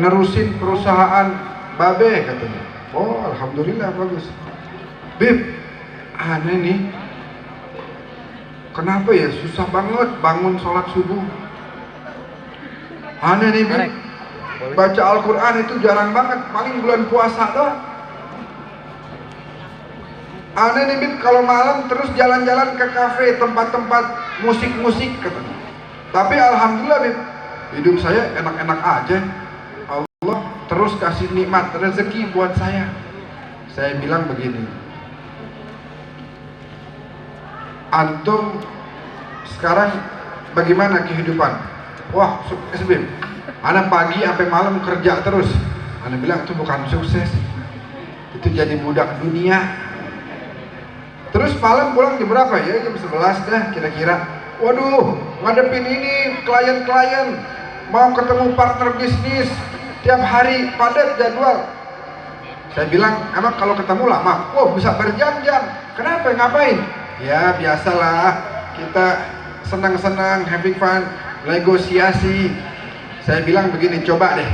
nerusin perusahaan Babe katanya. Oh alhamdulillah bagus. Beb, aneh nih, kenapa ya susah banget bangun sholat subuh. Aneh nih Beb, baca Al-Quran itu jarang banget, paling bulan puasa doang. Aneh nih Beb, kalau malam terus jalan-jalan ke kafe, tempat-tempat musik-musik katanya. Tapi alhamdulillah Beb, hidup saya enak-enak aja. Allah terus kasih nikmat rezeki buat saya. Saya bilang begini, antum sekarang bagaimana kehidupan? Wah sukses Beb, anak pagi sampai malam kerja terus. Anak bilang itu bukan sukses, itu jadi budak dunia. Terus malam pulang jam berapa ya? Jam 11 dah kira-kira. Waduh, ngadepin ini klien-klien, mau ketemu partner bisnis, tiap hari padat jadwal. Saya bilang, emang kalau ketemu lama? Oh bisa berjam-jam. Kenapa? Ngapain? Ya biasalah, kita senang-senang, having fun, negosiasi. Saya bilang begini, coba deh,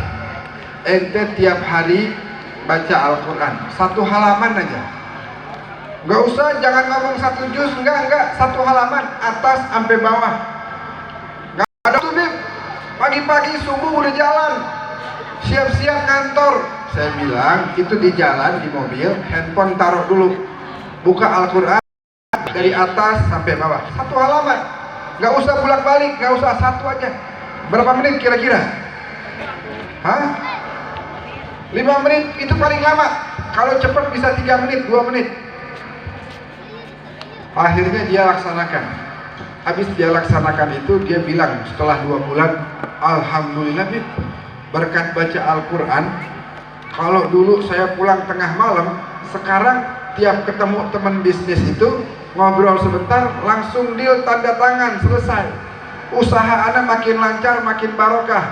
ente tiap hari baca Al-Quran 1 halaman aja. Gak usah, jangan ngomong 1 juz, enggak, 1 halaman atas sampai bawah. Gak ada tuh Bib, pagi-pagi subuh udah jalan, siap-siap kantor. Saya bilang itu di jalan, di mobil, handphone taruh dulu, buka Al-Quran dari atas sampai bawah 1 halaman. Gak usah bolak-balik, gak usah, 1 aja. Berapa menit kira-kira? Hah? 5 menit itu paling lama. Kalau cepat bisa 3 menit, 2 menit. Akhirnya dia laksanakan. Habis dia laksanakan itu, dia bilang setelah 2 bulan, alhamdulillah Bib, berkat baca Al-Quran, kalau dulu saya pulang tengah malam, sekarang tiap ketemu teman bisnis itu ngobrol sebentar, langsung deal, tanda tangan, selesai. Usaha Anda makin lancar, makin barokah.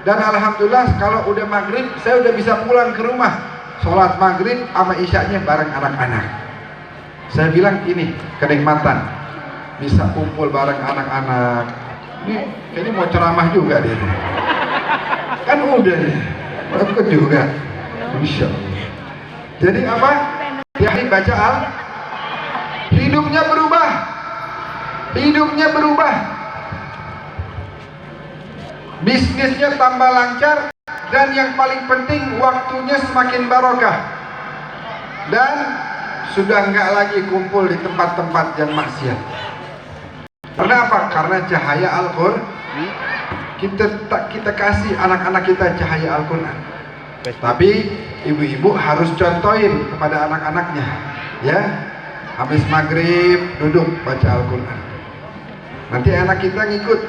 Dan alhamdulillah kalau udah maghrib, saya udah bisa pulang ke rumah, sholat maghrib sama isyanya bareng anak-anak. Saya bilang ini kenikmatan, bisa kumpul bareng anak-anak. Ini mau ceramah juga dia. Kan udah nih, bagus juga, Insya Allah. Jadi apa? Dia baca hidupnya berubah, hidupnya berubah, bisnisnya tambah lancar, dan yang paling penting waktunya semakin barokah. Dan sudah enggak lagi kumpul di tempat-tempat yang maksiat. Karena apa? Karena cahaya Al-Quran. Kita kasih anak-anak kita cahaya Al-Quran. Tapi ibu-ibu harus contohin kepada anak-anaknya, ya. Habis maghrib duduk baca Al-Quran. Nanti anak kita ngikut.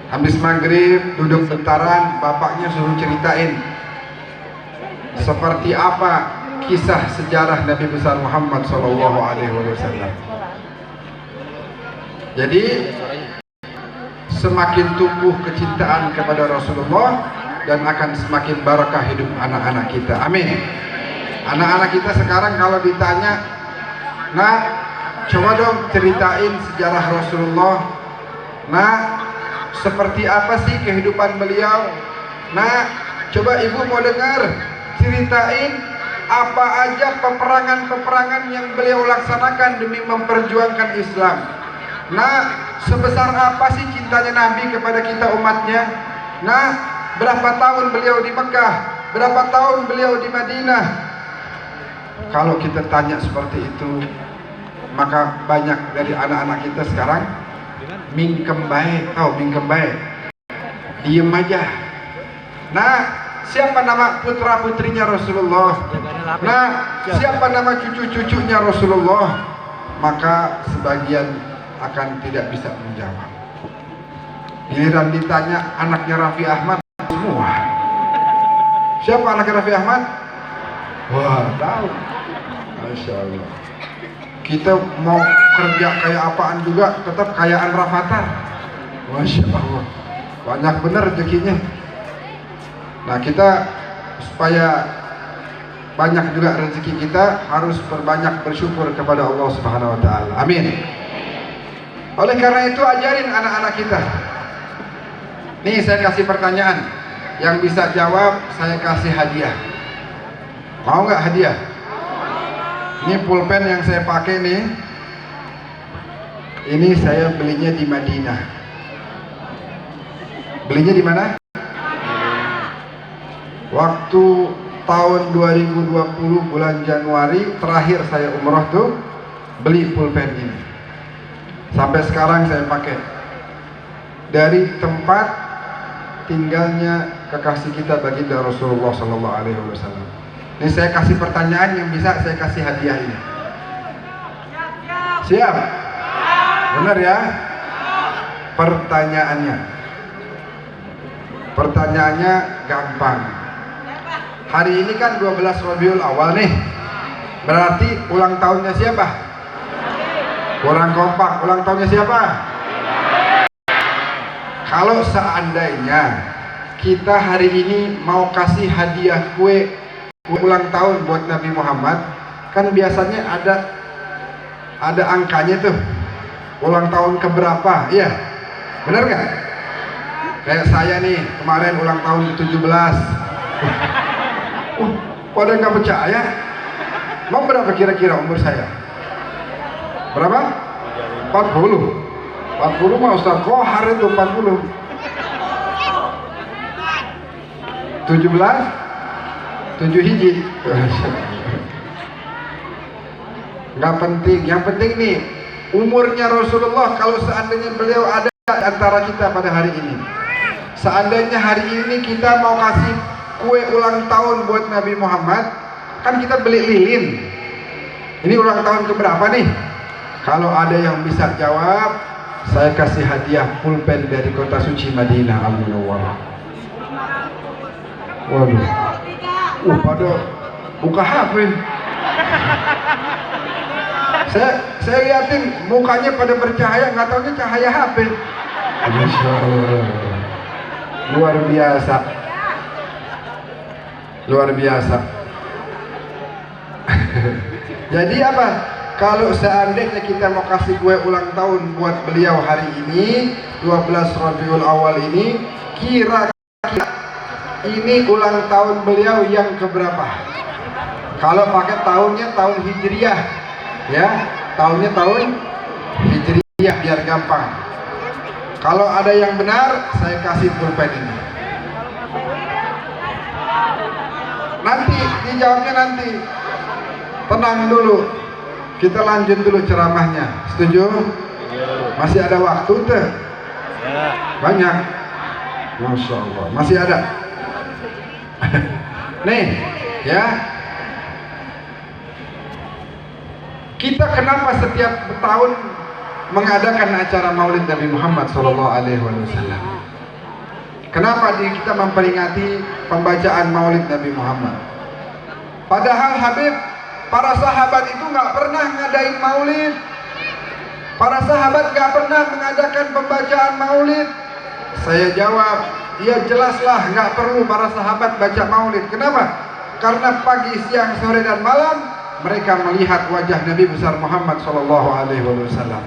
Habis maghrib duduk bentaran, bapaknya suruh ceritain seperti apa kisah sejarah Nabi besar Muhammad SAW. Jadi semakin tumbuh kecintaan kepada Rasulullah, dan akan semakin barakah hidup anak-anak kita. Amin. Anak-anak kita sekarang kalau ditanya, nah coba dong ceritain sejarah Rasulullah, nah seperti apa sih kehidupan beliau, nah coba ibu mau dengar, ceritain apa aja peperangan-peperangan yang beliau laksanakan demi memperjuangkan Islam. Nah, sebesar apa sih cintanya Nabi kepada kita umatnya? Nah, berapa tahun beliau di Mekah? Berapa tahun beliau di Madinah? Kalau kita tanya seperti itu, maka banyak dari anak-anak kita sekarang mingkem bae, tahu mingkem bae, diem aja. Nah, siapa nama putra putrinya Rasulullah? Nah, siapa nama cucu-cucunya Rasulullah? Maka sebagian akan tidak bisa menjawab. Giliran ditanya anaknya Raffi Ahmad, semua. Siapa anaknya Raffi Ahmad? Wah, tahu. Masya Allah. Kita mau kerja kayak apaan juga, tetap kayaan Rafathar. Masya Allah. Banyak benar rezekinya. Nah, kita supaya banyak juga rezeki kita, harus berbanyak bersyukur kepada Allah Subhanahu wa taala. Amin. Oleh karena itu ajarin anak-anak kita. Nih saya kasih pertanyaan, yang bisa jawab saya kasih hadiah. Mau nggak hadiah? Ini pulpen yang saya pakai nih. Ini saya belinya di Madinah. Belinya di mana? Waktu tahun 2020 bulan Januari terakhir saya umroh tuh beli pulpen ini. Sampai sekarang saya pakai. Dari tempat tinggalnya kekasih kita baginda Rasulullah Sallallahu Alaihi Wasallam. Ini saya kasih pertanyaan yang bisa saya kasih hadiah ini. Siap? Benar ya? Pertanyaannya gampang. Hari ini kan 12 Rabiul Awal nih. Berarti ulang tahunnya siapa? Kurang kompak. Ulang tahunnya siapa? Kalau seandainya kita hari ini mau kasih hadiah kue ulang tahun buat Nabi Muhammad, kan biasanya ada angkanya tuh. Ulang tahun keberapa? Iya. Benar nggak? Kayak saya nih, kemarin ulang tahun 17. Pada nggak percaya? Mau berapa kira-kira umur saya? Berapa? 40. 40 mah Ustaz Kohar itu 40. 17 7 hiji. Nggak penting, yang penting nih umurnya Rasulullah. Kalau seandainya beliau ada antara kita pada hari ini, seandainya hari ini kita mau kasih kue ulang tahun buat Nabi Muhammad, kan kita beli lilin. Ini ulang tahun keberapa nih? Kalau ada yang bisa jawab, saya kasih hadiah pulpen dari kota suci Madinah Al-Munawwarah. Waduh, pada buka HP. Saya liatin mukanya pada bercahaya, nggak taunya cahaya HP. Masya Allah, luar biasa, luar biasa. Jadi apa? Kalau seandainya kita mau kasih kue ulang tahun buat beliau hari ini 12 Rabiul Awal ini, kira-kira ini ulang tahun beliau yang keberapa? Kalau pakai tahunnya tahun Hijriyah, ya, tahunnya tahun Hijriyah biar gampang. Kalau ada yang benar, saya kasih pulpen ini. Nanti dijawabnya nanti. Tenang dulu, kita lanjut dulu ceramahnya. Setuju? Masih ada waktu tuh? Banyak. Masya Allah, masih ada. Nih, ya. Kita kenapa setiap tahun mengadakan acara Maulid Nabi Muhammad SAW? Kenapa kita memperingati pembacaan Maulid Nabi Muhammad? Padahal Habib, para sahabat itu nggak pernah ngadain Maulid. Para sahabat nggak pernah mengadakan pembacaan Maulid. Saya jawab, ya jelaslah nggak perlu para sahabat baca Maulid. Kenapa? Karena pagi, siang, sore dan malam mereka melihat wajah Nabi besar Muhammad SAW.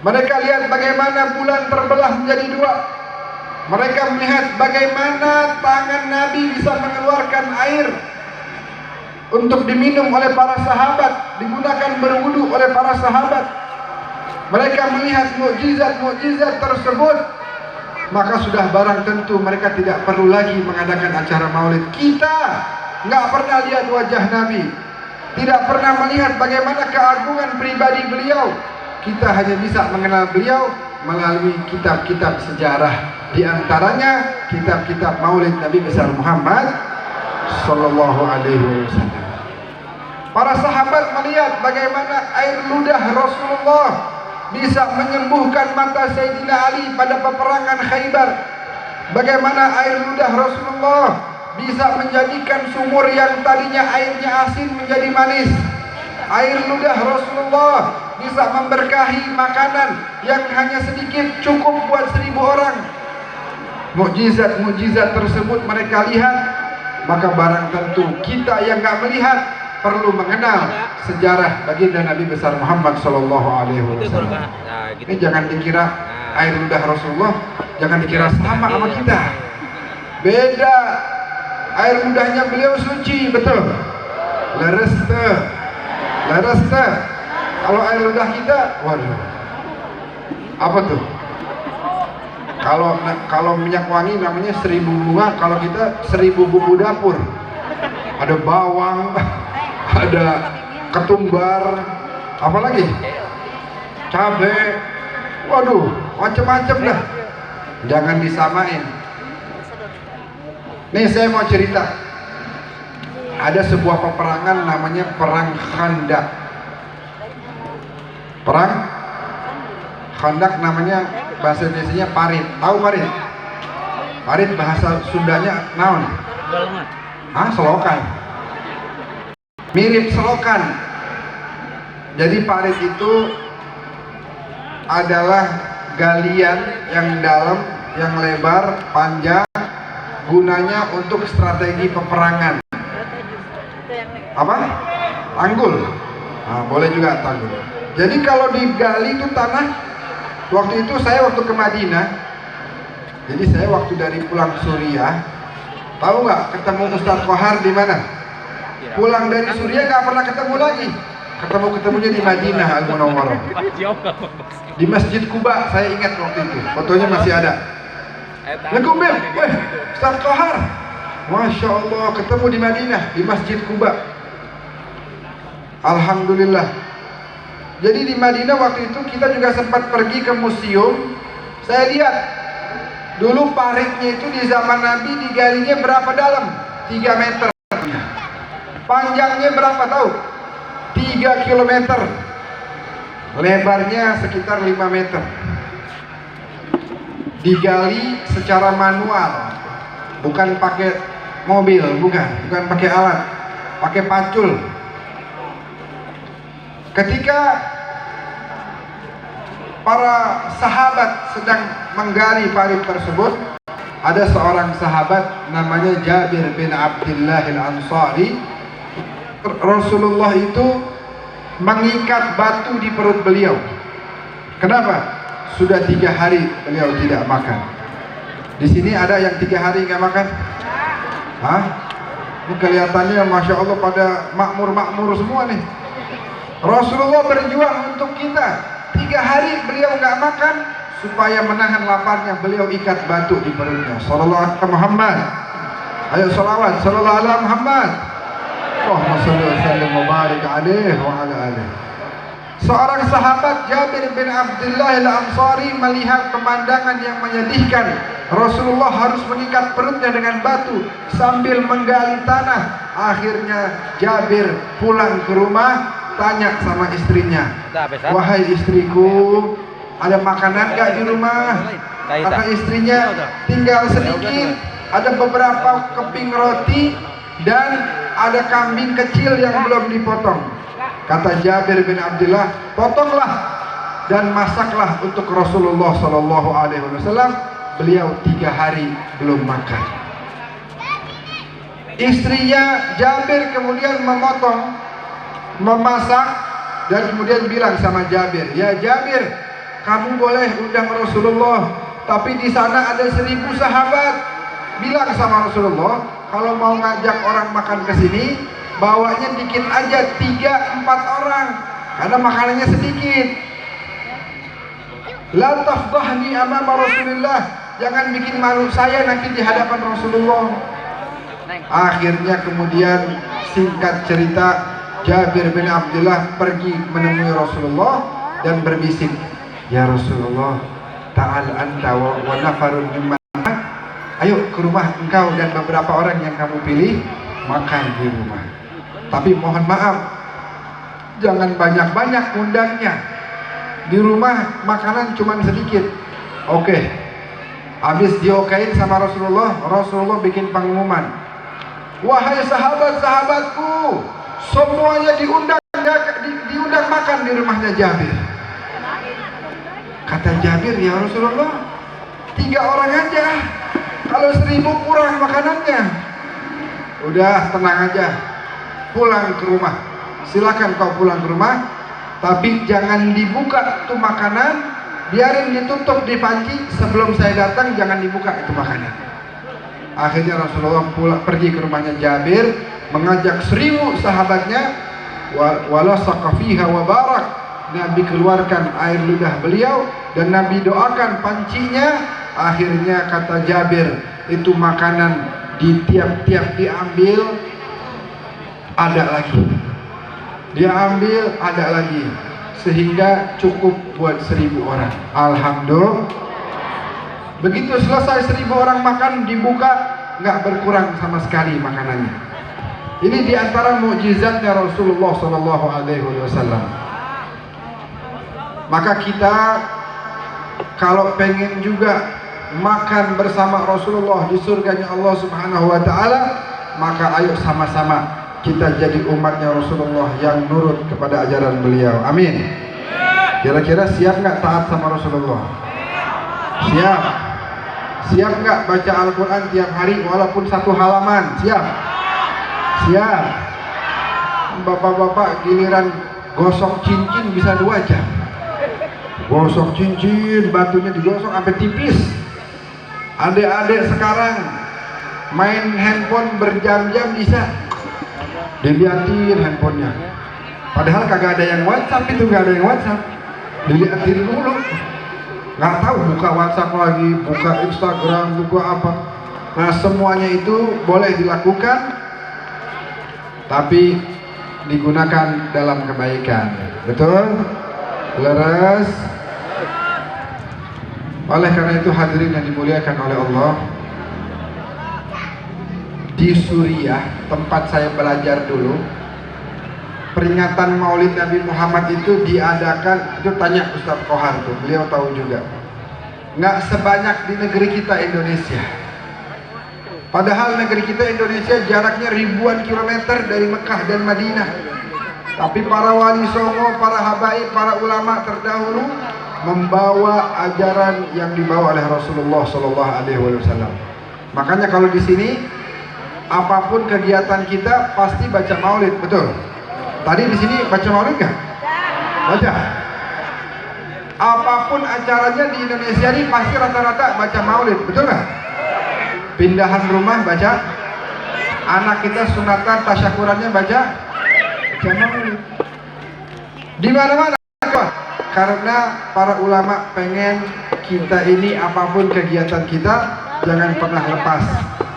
Mereka lihat bagaimana bulan terbelah menjadi dua. Mereka melihat bagaimana tangan Nabi bisa mengeluarkan air untuk diminum oleh para sahabat, digunakan berwudu oleh para sahabat. Mereka melihat mukjizat-mukjizat tersebut, maka sudah barang tentu mereka tidak perlu lagi mengadakan acara Maulid. Kita nggak pernah lihat wajah Nabi, tidak pernah melihat bagaimana keagungan pribadi beliau. Kita hanya bisa mengenal beliau melalui kitab-kitab sejarah, di antaranya kitab-kitab Maulid Nabi besar Muhammad Sallallahu Alaihi Wasallam. Para sahabat melihat bagaimana air ludah Rasulullah bisa menyembuhkan mata Sayyidina Ali pada peperangan Khaybar. Bagaimana air ludah Rasulullah bisa menjadikan sumur yang tadinya airnya asin menjadi manis. Air ludah Rasulullah bisa memberkahi makanan yang hanya sedikit cukup buat 1000 orang. Mukjizat-mukjizat tersebut mereka lihat, maka barang tentu kita yang nggak melihat perlu mengenal sejarah baginda Nabi besar Muhammad Sallallahu Alaihi Wasallam. Ini jangan dikira air ludah Rasulullah Jangan dikira sama kita. Beda. Air ludahnya beliau suci, betul. Leres teh. Kalau air ludah kita, waduh. Apa tuh? Kalau minyak wangi namanya 1000 bunga, kalau kita 1000 bumbu dapur. Ada bawang, ada ketumbar, apa lagi? Cabai. Waduh, macam-macam dah. Jangan disamain. Nih saya mau cerita. Ada sebuah peperangan namanya Perang Khandak. Perang Khandak namanya bahasa Indonesianya parit. Tahu parit? Parit bahasa Sundanya naon? Selokan. Mirip selokan. Jadi parit itu adalah galian yang dalam, yang lebar, panjang, gunanya untuk strategi peperangan. Apa? Tanggul. Nah, boleh juga tanggul. Jadi kalau digali itu tanah, waktu itu saya waktu ke Madinah, jadi saya waktu dari pulang Suriah, tahu nggak ketemu Ustadz Kohar di mana? Pulang dari Suriah nggak pernah ketemu lagi. Ketemunya di Madinah Al Munawwarah. Di Masjid Kuba, saya ingat waktu itu. Fotonya masih ada. Legumbil, Ustadz Kohar. Masya Allah, ketemu di Madinah, di Masjid Kuba. Alhamdulillah. Jadi di Madinah waktu itu kita juga sempat pergi ke museum. Saya lihat dulu paritnya itu di zaman Nabi digalinya berapa dalam? 3 meter. Panjangnya berapa tahu? 3 kilometer. Lebarnya sekitar 5 meter. Digali secara manual, bukan pakai mobil, bukan pakai alat, pakai pacul. Ketika para sahabat sedang menggali parit tersebut, ada seorang sahabat namanya Jabir bin Abdullah al-Ansari. Rasulullah itu mengikat batu di perut beliau. Kenapa? Sudah 3 hari beliau tidak makan. Di sini ada yang 3 hari nggak makan? Hah? Ini kelihatannya Masya Allah pada makmur semua nih. Rasulullah berjuang untuk kita. 3 hari beliau nggak makan, supaya menahan laparnya beliau ikat batu di perutnya. Sallallahu alaihi Muhammad. Ayo salawat. Sallallahu alaihi Muhammad. Allahumma shalli wa sallim wa barik alaihi wa ala alihi. Seorang sahabat Jabir bin Abdullah al-Ansari melihat pemandangan yang menyedihkan. Rasulullah harus mengikat perutnya dengan batu sambil menggali tanah. Akhirnya Jabir pulang ke rumah, tanya sama istrinya, wahai istriku, ada makanan gak di rumah? Kata istrinya, tinggal sedikit, ada beberapa keping roti dan ada kambing kecil yang belum dipotong. Kata Jabir bin Abdullah, potonglah dan masaklah untuk Rasulullah Sallallahu Alaihi Wasallam. Beliau 3 hari belum makan. Istrinya Jabir kemudian memotong, memasak, dan kemudian bilang sama Jabir, ya Jabir, kamu boleh undang Rasulullah, tapi di sana ada 1000 sahabat. Bilang sama Rasulullah, kalau mau ngajak orang makan ke sini, bawanya dikit aja, 3-4 orang, karena makanannya sedikit. La tafdahni amama Rasulullah, jangan bikin malu saya nanti di hadapan Rasulullah. Akhirnya kemudian singkat cerita, Jabir bin Abdullah pergi menemui Rasulullah dan berbisik, ya Rasulullah, ta'al anta wa nafarun mimman, ayo ke rumah engkau dan beberapa orang yang kamu pilih makan di rumah. Tapi mohon maaf, jangan banyak-banyak undangnya. Di rumah makanan cuma sedikit. Oke. Habis diokain sama Rasulullah, Rasulullah bikin pengumuman. Wahai sahabat-sahabatku, semuanya diundang makan di rumahnya Jabir. Kata Jabir, ya Rasulullah, 3 orang aja. Kalau 1000 kurang makanannya. Udah tenang aja, pulang ke rumah. Silakan kau pulang ke rumah, tapi jangan dibuka tuh makanan biarin ditutup di panci, sebelum saya datang jangan dibuka itu makanan. Akhirnya Rasulullah pergi ke rumahnya Jabir, mengajak 1000 sahabatnya, walasaqa fiha wa barak. Nabi keluarkan air ludah beliau dan Nabi doakan pancinya. Akhirnya kata Jabir, itu makanan di tiap-tiap diambil ada lagi, dia ambil ada lagi, sehingga cukup buat 1000 orang. Alhamdulillah. Begitu selesai 1000 orang makan, dibuka, nggak berkurang sama sekali makanannya. Ini diantara mukjizatnya Rasulullah SAW. Maka kita kalau pengen juga makan bersama Rasulullah di surganya Allah Subhanahu wa Ta'ala, maka ayo sama-sama kita jadi umatnya Rasulullah yang nurut kepada ajaran beliau. Amin. Kira-kira siap nggak taat sama Rasulullah? Siap. Siap nggak baca Al-Quran tiap hari walaupun 1 halaman? Siap. Siap. Bapak-bapak giliran gosok cincin bisa 2 jam. Gosok cincin, batunya digosok sampai tipis. Adik-adik sekarang main handphone berjam-jam bisa, dilihatin handphonenya. Padahal kagak ada yang WhatsApp, itu nggak ada yang WhatsApp, dilihatin dulu. Nggak tahu buka WhatsApp lagi, buka Instagram, buka apa. Nah semuanya itu boleh dilakukan, tapi digunakan dalam kebaikan. Betul? Leres? Oleh karena itu hadirin yang dimuliakan oleh Allah, di Suriah tempat saya belajar dulu, peringatan Maulid Nabi Muhammad itu diadakan, itu tanya Ustaz Kohar tuh, beliau tahu juga, nggak sebanyak di negeri kita Indonesia. Padahal negeri kita Indonesia jaraknya ribuan kilometer dari Mekah dan Madinah. Tapi para wali songo, para habaib, para ulama terdahulu membawa ajaran yang dibawa oleh Rasulullah SAW. Makanya kalau di sini apapun kegiatan kita pasti baca Maulid, betul? Tadi di sini baca Maulid nggak? Baca. Apapun acaranya di Indonesia ini pasti rata-rata baca Maulid, betul nggak? Pindahan rumah baca, anak kita sunatan tasyakurannya baca Maulid. Di mana-mana. Karena para ulama pengen kita ini apapun kegiatan kita jangan pernah lepas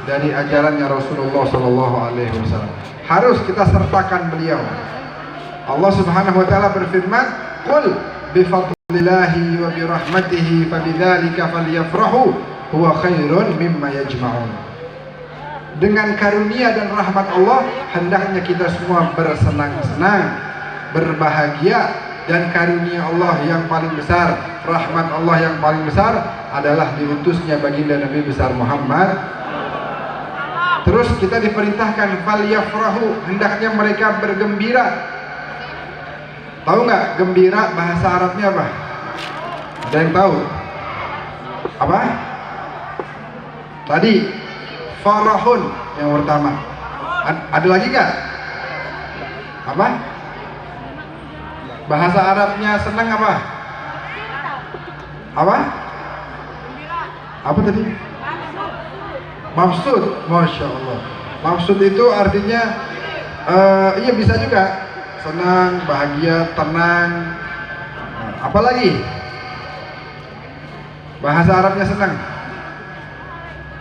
dari ajarannya Rasulullah SAW. Harus kita sertakan beliau. Allah Subhanahu wa Ta'ala berfirman, "Qul bi fadlillahi wa bi rahmatihi fabidzalika falyafrahu huwa khairun mimma yajma'un." Dengan karunia dan rahmat Allah hendaknya kita semua bersenang-senang, berbahagia. Dan karunia Allah yang paling besar, rahmat Allah yang paling besar adalah diutusnya baginda Nabi besar Muhammad. Terus kita diperintahkan falyafrahu, hendaknya mereka bergembira. Tahu nggak gembira bahasa Arabnya apa? Ada yang tahu? Apa? Tadi farahun yang pertama. Ada lagi nggak? Apa? Bahasa Arabnya senang apa? Apa? Apa tadi? Mabsud. Masya Allah. Mabsud itu artinya iya bisa juga senang, bahagia, tenang. Apa lagi? Bahasa Arabnya senang.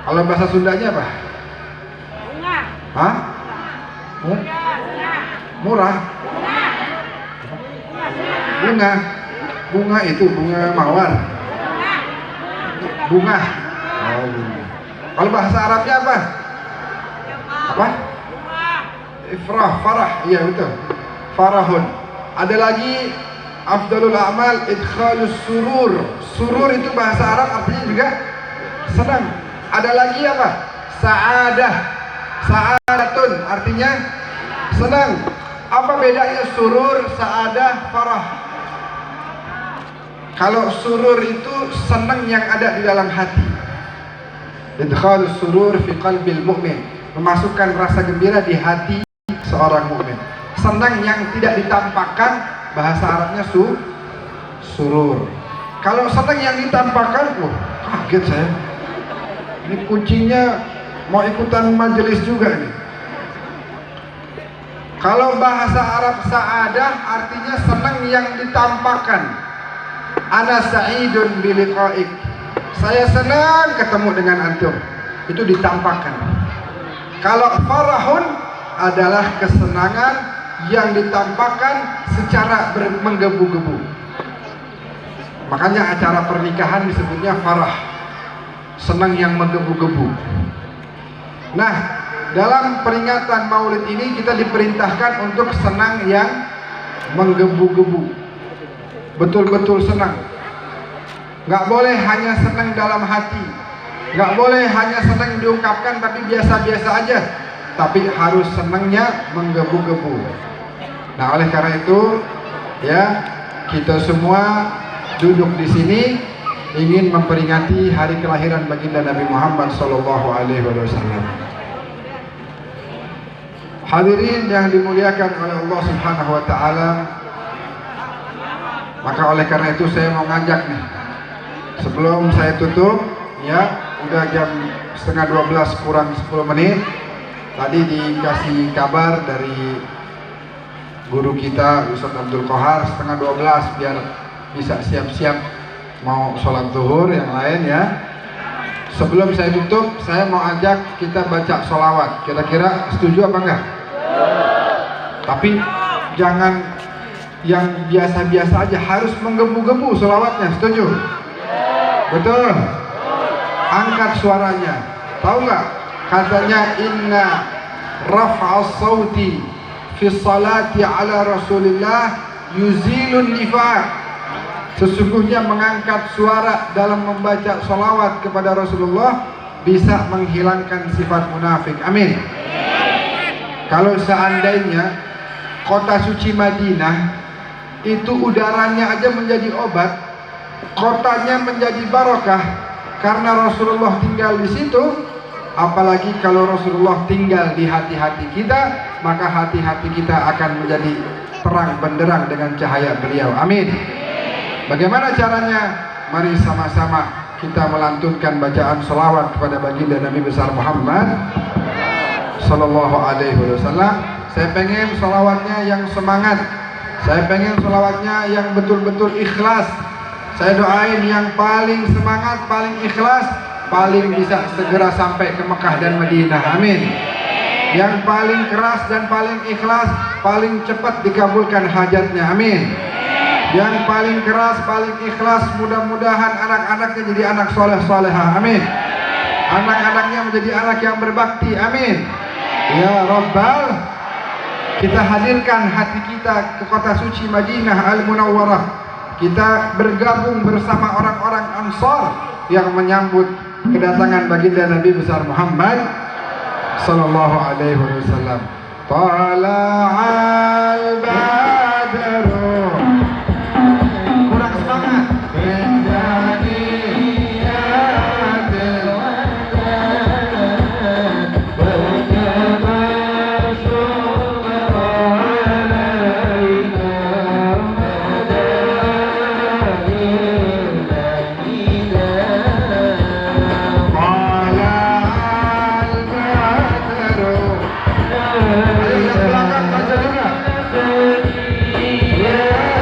Kalau bahasa Sundanya apa? Bunga. Hah? Murah. Bunga. Bunga itu bunga mawar. Bunga. Oh, bunga. Kalau bahasa Arabnya apa? Apa? Ifrah, farah. Iya betul. Farahun. Ada lagi afdalul a'mal idkhalus surur. Surur itu bahasa Arab artinya juga senang. Ada lagi apa? Sa'adah. Sa'adatun artinya senang. Apa bedanya surur, sa'adah, farah? Kalau surur itu senang yang ada di dalam hati. Idkhalus surur fi qalbil mu'min, memasukkan rasa gembira di hati seorang mukmin. Senang yang tidak ditampakkan, bahasa Arabnya surur. Kalau senang yang ditampakkan, kaget saya. Ini kucingnya mau ikutan majelis juga nih. Kalau bahasa Arab sa'adah artinya senang yang ditampakkan. Ana sa'idun biliqa'ik. Saya senang ketemu dengan antum. Itu ditampakkan. Kalau farahun adalah kesenangan yang ditampakkan secara menggebu-gebu. Makanya acara pernikahan disebutnya farah, senang yang menggebu-gebu. Nah, dalam peringatan Maulid ini kita diperintahkan untuk senang yang menggebu-gebu, betul-betul senang. Nggak boleh hanya senang dalam hati, nggak boleh hanya senang diungkapkan tapi biasa-biasa aja, tapi harus senangnya menggebu-gebu. Nah, oleh karena itu ya, kita semua duduk di sini ingin memperingati hari kelahiran baginda Nabi Muhammad SAW. Hadirin yang dimuliakan oleh Allah Subhanahu wa taala. Maka oleh karena itu saya mau ngajak nih, sebelum saya tutup ya, udah jam setengah 12 kurang 10 menit. Tadi dikasih kabar dari guru kita Ustaz Abdul Qahar setengah 12 biar bisa siap-siap mau sholat zuhur yang lain ya. Sebelum saya tutup, saya mau ajak kita baca sholawat. Kira-kira setuju apa enggak? Tapi jangan yang biasa-biasa aja, harus menggebu-gebu sholawatnya. Setuju? Betul? Angkat suaranya. Tahu nggak? Katanya inna raf'as sauti fi salati ala Rasulillah yuzilun nifaq. Sesungguhnya mengangkat suara dalam membaca sholawat kepada Rasulullah bisa menghilangkan sifat munafik. Amin. Kalau seandainya kota suci Madinah itu udaranya aja menjadi obat, kotanya menjadi barokah karena Rasulullah tinggal di situ, apalagi kalau Rasulullah tinggal di hati-hati kita, maka hati-hati kita akan menjadi terang benderang dengan cahaya beliau. Amin. Bagaimana caranya? Mari sama-sama kita melantunkan bacaan selawat kepada baginda Nabi besar Muhammad Sallallahu Alaihi Wasallam. Saya pengen selawatnya yang semangat. Saya pengen selawatnya yang betul-betul ikhlas. Saya doain yang paling semangat, paling ikhlas, paling bisa segera sampai ke Mekah dan Madinah. Amin. Yang paling keras dan paling ikhlas, paling cepat dikabulkan hajatnya. Amin. Yang paling keras, paling ikhlas, mudah-mudahan anak-anaknya jadi anak soleh-solehah. Amin. Anak-anaknya menjadi anak yang berbakti. Amin. Ya Rabbal, kita hadirkan hati kita ke kota suci Madinah Al-Munawwarah. Kita bergabung bersama orang-orang Ansar yang menyambut kedatangan baginda Nabi besar Muhammad Sallallahu Alaihi Wasallam. Tala'al badru. Kurang semangat. Yeah.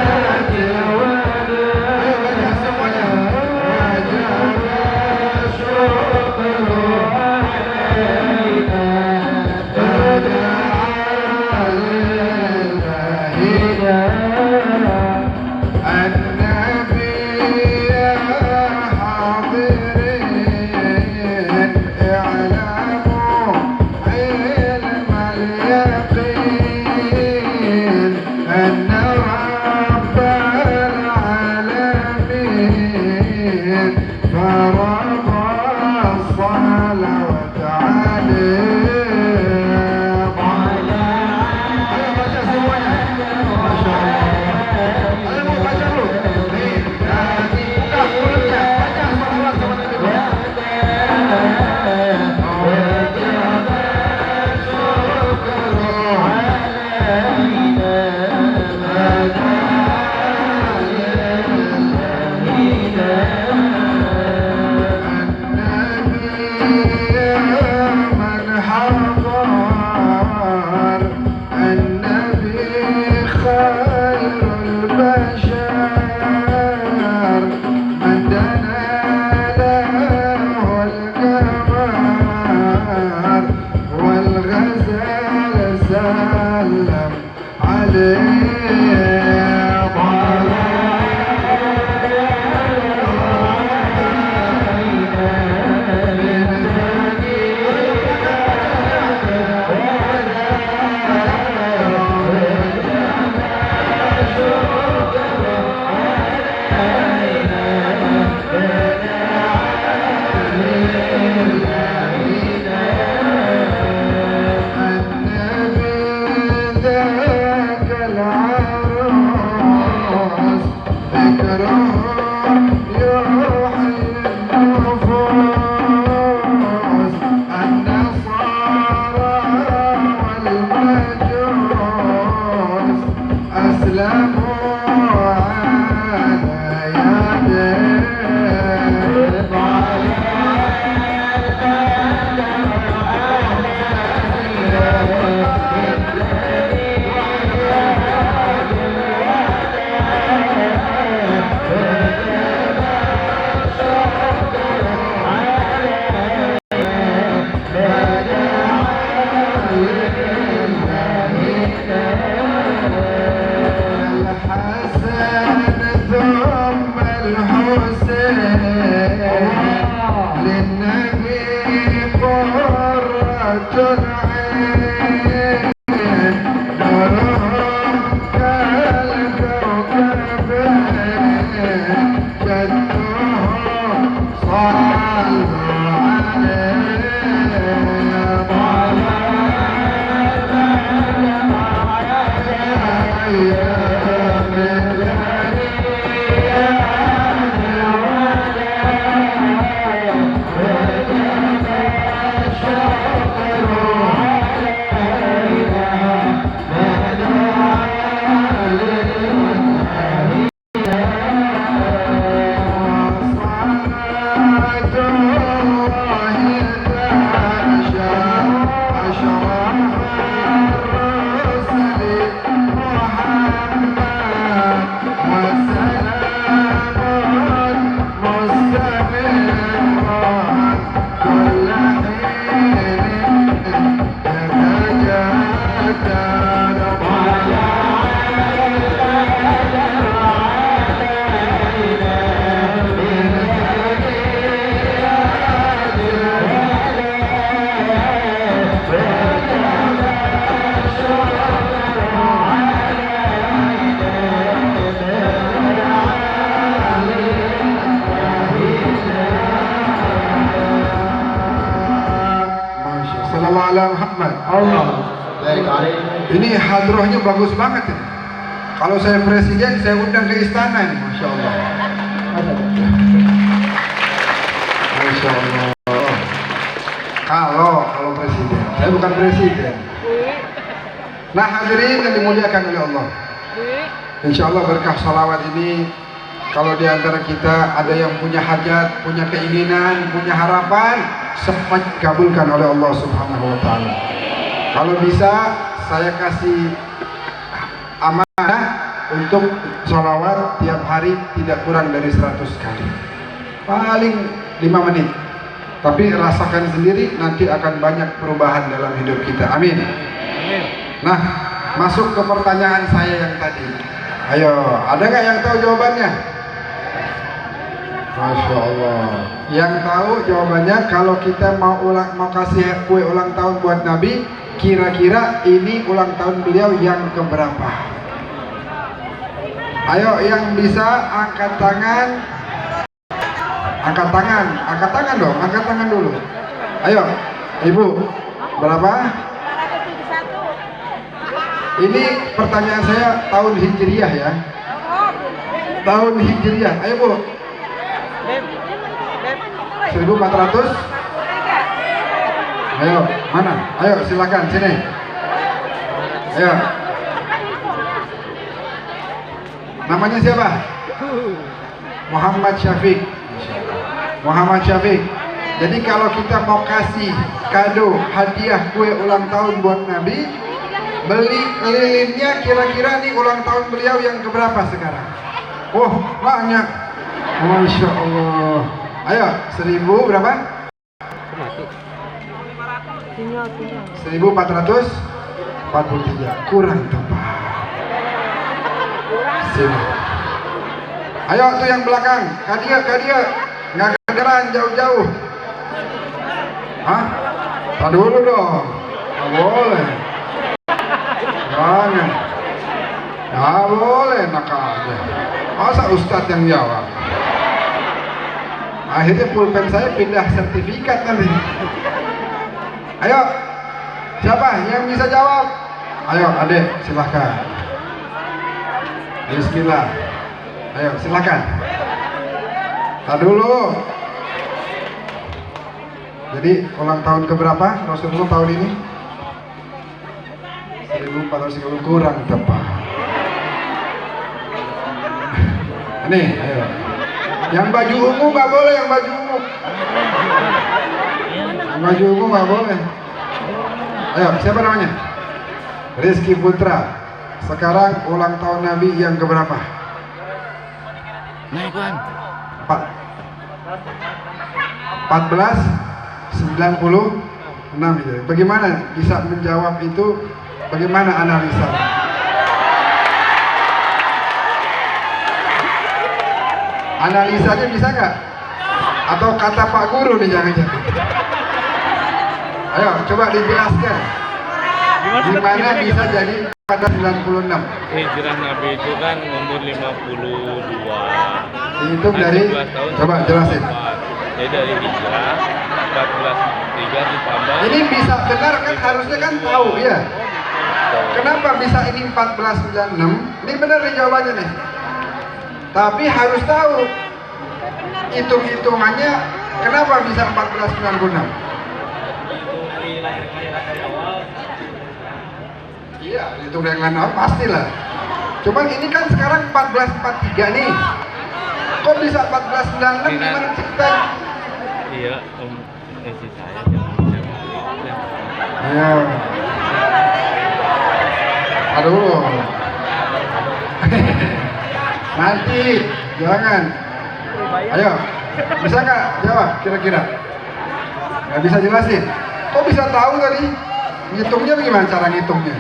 Ini hadrohnya bagus banget ya. Kalau saya presiden, saya undang ke istana nih, masya Allah. Masya Allah. Kalau presiden, saya bukan presiden. Nah hadirin yang dimuliakan oleh Allah, insya Allah berkah salawat ini, kalau di antara kita ada yang punya hajat, punya keinginan, punya harapan, semua dikabulkan oleh Allah Subhanahu Wa Taala. Kalau bisa saya kasih amanah untuk sholawat tiap hari tidak kurang dari 100 kali, paling 5 menit, tapi rasakan sendiri nanti akan banyak perubahan dalam hidup kita. Amin. Nah, masuk ke pertanyaan saya yang tadi. Ayo, ada nggak yang tahu jawabannya? Masya Allah. Yang tahu jawabannya, kalau kita mau kasih kue ulang tahun buat Nabi, kira-kira ini ulang tahun beliau yang keberapa? Ayo, yang bisa angkat tangan. Angkat tangan dong, angkat tangan dulu. Ayo, Ibu, berapa? Ini pertanyaan saya tahun Hijriah ya. Tahun Hijriah, ayo Bu. 1400. Ayo, mana? Ayo, silakan sini. Ayo. Namanya siapa? Muhammad Syafiq. Muhammad Syafiq. Jadi kalau kita mau kasih kado, hadiah kue ulang tahun buat Nabi, beli lilinnya, kira-kira nih ulang tahun beliau yang keberapa sekarang? Oh, banyak. Masya Allah. Ayo, 1000 berapa? 1443. Kurang tepat. Sini. Ayo tuh yang belakang, Kadia, nggak kedengeran jauh-jauh. Hah? Tak dulu dong. Nggak boleh. Jangan. Nggak boleh nakal aja. Masa Ustadz yang jawab? Akhirnya pulpen saya pindah sertifikat nanti. Ayo, siapa yang bisa jawab? Ayo, adek, silahkan. Bismillah. Ayo, silahkan. Tar dulu. Jadi ulang tahun keberapa Rasulullah tahun ini? 1430, kurang tepat. Ini, ayo. Yang baju ungu nggak boleh, yang baju ungu. Yang baju ungu nggak boleh. Ayo, siapa namanya? Rizky Putra. Sekarang ulang tahun Nabi yang keberapa? Naik Bang. 1496 itu. Bagaimana bisa menjawab itu? Bagaimana analisa? Analisanya bisa nggak? Atau kata Pak Guru nih jangan-jangan? Ayo, coba dijelaskan. Gimana bisa jadi pada 96? Hijrah Nabi itu kan umur 52. Dihitung dari, coba jelasin. Jadi dari hijrah 1403 ditambah. Ini bisa benar kan, harusnya kan tahu ya. Kenapa bisa ini 1496? Ini benar nih jawabannya nih. Tapi harus tahu hitung-hitungannya kenapa bisa 1496. Iya, hitung dengan awal pastilah. Cuman ini kan sekarang 1443 nih. Kok bisa 1496 gimana ceritanya? Iya, si saya Iya. Aduh. Nanti, jangan. Ayo, bisa nggak jawab kira-kira? Nggak bisa jelasin. Kok bisa tahu tadi? Ngitungnya bagaimana cara ngitungnya?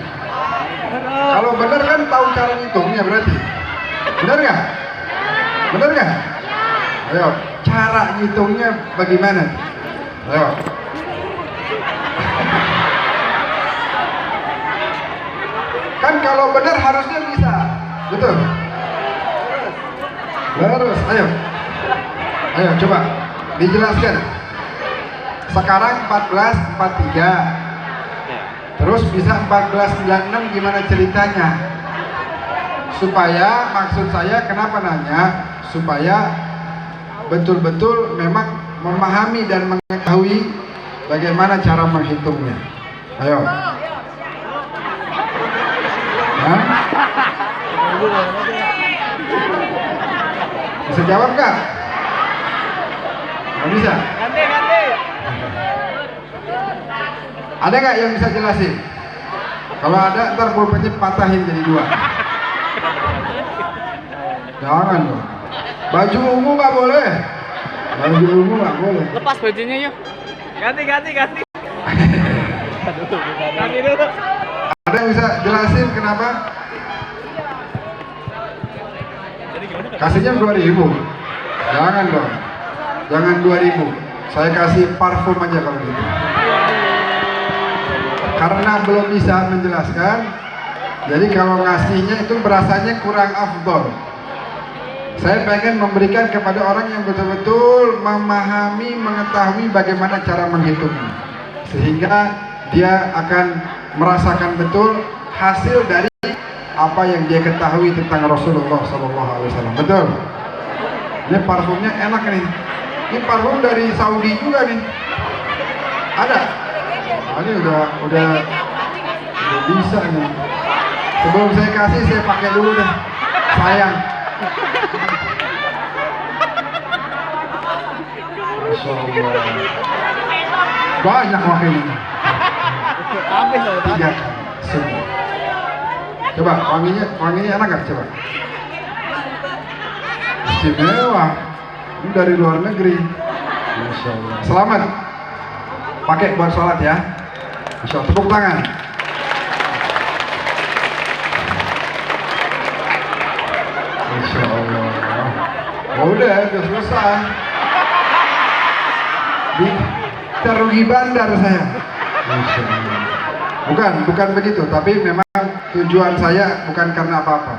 Kalau benar kan tahu cara ngitungnya berarti. Benar nggak? Benar nggak? Ayo, cara ngitungnya bagaimana? Ayo. Kan kalau benar harusnya bisa, betul? Terus, ayo. Ayo, coba dijelaskan. Sekarang 1443. Terus bisa 1496 gimana ceritanya? Supaya, maksud saya kenapa nanya? Supaya betul-betul memang memahami dan mengetahui bagaimana cara menghitungnya. Ayo. Hah? Bisa jawab nggak? Nggak bisa? Ganti. Ada nggak yang bisa jelasin? Kalau ada, ntar pulpennya patahin jadi 2. Jangan dong. Baju ungu nggak boleh. Baju ungu nggak boleh. Lepas bajunya yuk. Ganti. Ganti dulu. Ada yang bisa jelasin kenapa? Kasihnya 2000. Jangan dong. Jangan 2000. Saya kasih parfum aja kalau gitu. Karena belum bisa menjelaskan, jadi kalau ngasihnya itu berasanya kurang afdol. Saya pengen memberikan kepada orang yang betul-betul memahami, mengetahui bagaimana cara menghitungnya, sehingga dia akan merasakan betul hasil dari apa yang dia ketahui tentang Rasulullah SAW. Betul? Ini parfumnya enak nih. Ini parfum dari Saudi juga nih. Ada? Oh, ini udah bisa nih. Sebelum saya kasih, saya pakai dulu deh. Sayang. Masya Allah. Banyak wakilnya. 3 semua. Coba wanginya enak gak? Coba. Istimewa. Ini dari luar negeri. Masya Allah. Selamat. Pakai buat sholat ya. Masya Allah. Tepuk tangan. Masya Allah. Oh, udah selesai. Terugi bandar saya. Masya Allah. Bukan begitu, tapi memang tujuan saya bukan karena apa-apa.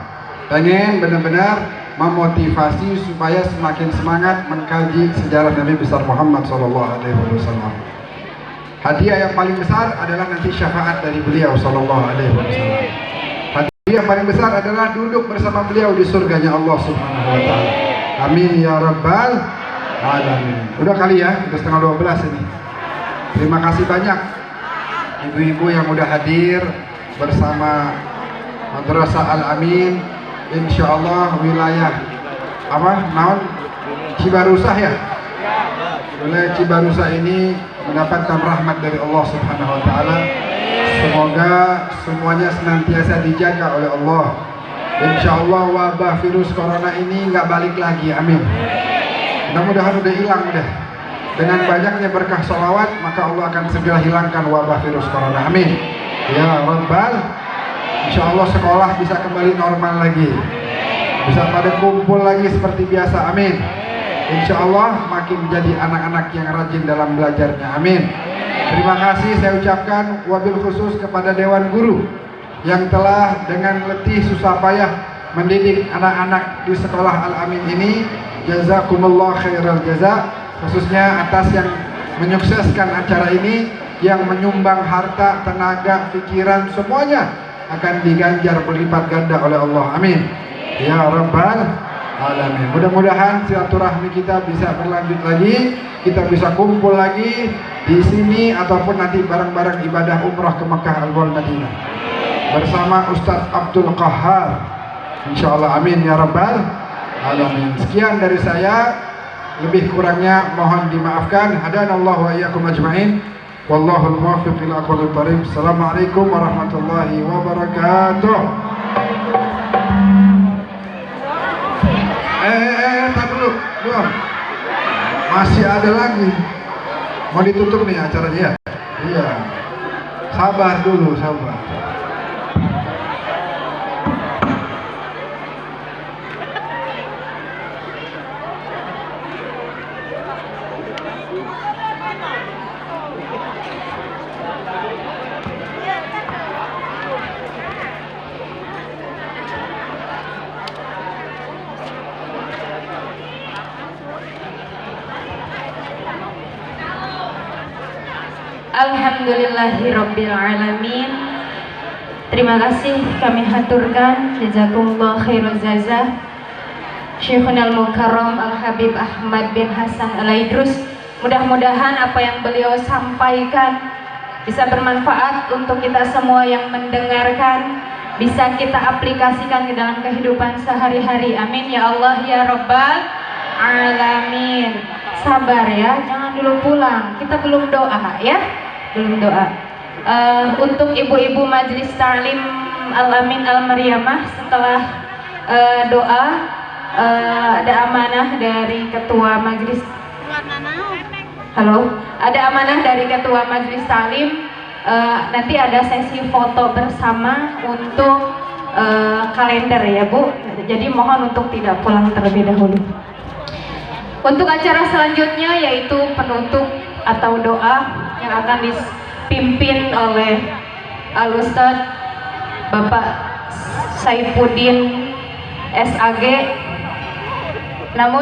Pengen benar-benar memotivasi supaya semakin semangat mengkaji sejarah Nabi besar Muhammad SAW. Hadiah yang paling besar adalah nanti syafaat dari beliau SAW. Hadiah yang paling besar adalah duduk bersama beliau di surganya Allah Subhanahu Wa Taala. Amin ya Rabbal Alamin. Udah kali ya, udah setengah 12 ini. Terima kasih banyak ibu-ibu yang udah hadir bersama Madrasah Al-Amin. Insya Allah wilayah naon Cibarusah ya. Wilayah Cibarusah ini mendapatkan rahmat dari Allah Subhanahu Wa Taala. Semoga semuanya senantiasa dijaga oleh Allah. Insya Allah wabah virus corona ini nggak balik lagi. Amin. Mudah-mudahan udah hilang udah. Dengan banyaknya berkah sholawat, maka Allah akan segera hilangkan wabah virus corona. Amin. Ya Rabbal. Insya Allah sekolah bisa kembali normal lagi. Bisa pada kumpul lagi seperti biasa. Amin. Insya Allah makin menjadi anak-anak yang rajin dalam belajarnya. Amin. Terima kasih saya ucapkan wabil khusus kepada Dewan Guru yang telah dengan letih susah payah mendidik anak-anak di sekolah Al-Amin ini. Jazakumullah khairal jaza, khususnya atas yang menyukseskan acara ini, yang menyumbang harta, tenaga, pikiran, semuanya akan diganjar berlipat ganda oleh Allah. Amin ya rabbal alamin. Mudah-mudahan silaturahmi kita bisa berlanjut lagi, kita bisa kumpul lagi di sini ataupun nanti bareng-bareng ibadah umrah ke Makkah Al-Wal Madinah bersama Ustadz Abdul Qahar, insyaallah. Amin ya rabbal alamin. Sekian dari saya, lebih kurangnya mohon dimaafkan. Hadanallahu wa iyyakum ajmain. Wallahul muwaffiq ila aqwamit thoriq. Assalamualaikum warahmatullahi wabarakatuh. Tar dulu, belum. Masih ada lagi. Mau ditutup nih acaranya ya? Iya. Sabar dulu, sabar. Alhamdulillahirabbil alamin. Terima kasih kami haturkan jazakumullah khairul jazah Syekhunal Mukarram Al-Habib Ahmad bin Hasan Al-Aidrus. Mudah-mudahan apa yang beliau sampaikan bisa bermanfaat untuk kita semua yang mendengarkan, bisa kita aplikasikan ke dalam kehidupan sehari-hari. Amin ya Allah ya rabbal alamin. Sabar ya, jangan dulu pulang, kita belum doa ya, belum doa. Untuk ibu-ibu Majelis Ta'lim Al-Amin Al-Maryamah, setelah doa ada amanah dari ketua majelis. Halo, ada amanah dari ketua Majelis Ta'lim. Nanti ada sesi foto bersama untuk kalender ya Bu. Jadi mohon untuk tidak pulang terlebih dahulu. Untuk acara selanjutnya yaitu penutup atau doa yang akan dipimpin oleh Al-Ustadz Bapak Saifuddin SAG. Namun